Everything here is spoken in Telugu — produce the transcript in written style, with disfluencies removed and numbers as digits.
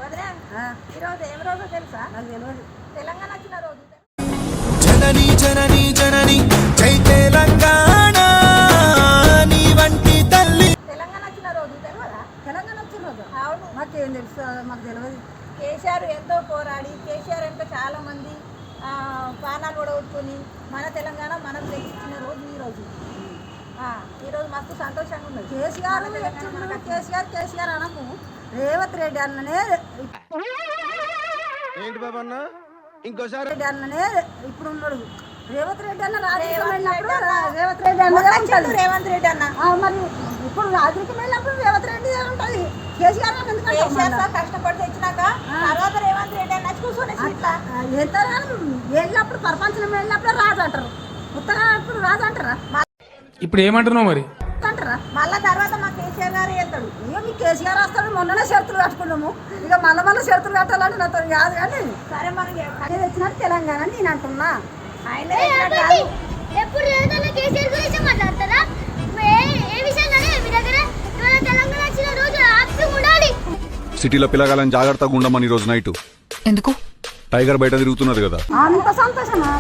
ఈరోజు ఏం రోజు తెలుసా? నాకు తెలియదు. తెలంగాణ వచ్చిన రోజు. జనని జనని జనని జై తెలంగాణ నీ వంటి తల్లి. తెలంగాణ వచ్చిన రోజు తెలియదా? తెలంగాణ వచ్చిన రోజు అవును. మాకేం తెలుసు, మాకు తెలియదు. కేసీఆర్ ఎంతో పోరాడి కేసీఆర్ ఎంతో చాలా మంది పానాలు కూడా కొట్టుకొని మన తెలంగాణ మనకు తెచ్చిచ్చిన రోజు ఈరోజు. ఈరోజు మస్తు సంతోషంగా ఉన్నది. కేసీఆర్ అనకు, రేవంత్ రెడ్డి అన్ననే ఏంటి బాబా అన్న ఇంకోసారి రెడ్డి అన్ననే ఇప్పుడు ఉన్నాడు. రేవంత్ రెడ్డి అన్న రాజకీయం వెళ్ళినప్పుడు రేవంత్ రెడ్డి అన్న రేవంత్ రెడ్డి అన్న మరి ఇప్పుడు రాజకీయం వెళ్ళినప్పుడు రేవంత్ రెడ్డి ఉంటుంది. కేసీఆర్ కష్టపడి తెచ్చినాక తర్వాత రేవంత్ రెడ్డి అన్న కూర్చొని ఎంత వెళ్ళినప్పుడు ప్రపంచం వెళ్ళినప్పుడు రాజు అంటారు, ఉత్తరాప్పుడు రాజు అంటారా? ఇప్పుడు ఏమంటున్నావు మరి అంటారా? మళ్ళా తర్వాత మా కేసీఆర్ గారు వెళ్తాడు. ఇక మీ కేసీఆర్ వస్తాడు. మొన్ననే షరతులు కట్టుకున్నాము, ఇక మళ్ళీ షరతులు కట్టాలంటే నాతో కాదు. కానీ సరే మనకి అదే తెచ్చినట్టు తెలంగాణ నేను అంటున్నా. ఆయన ఎప్పుడు కేసీఆర్ గురించి మాట్లాడతారా? ఏ విషయంగానే మీ దగ్గర తెలంగాణ వచ్చిన రోజు హ్యాపీగా ఉండాలి. సిటీలో పిల్లగాలని జాగ్రత్తగా ఉండమని ఈ రోజు నైట్. ఎందుకు? టైగర్ బయట తిరుగుతున్నది కదా. అంత సంతోషమా?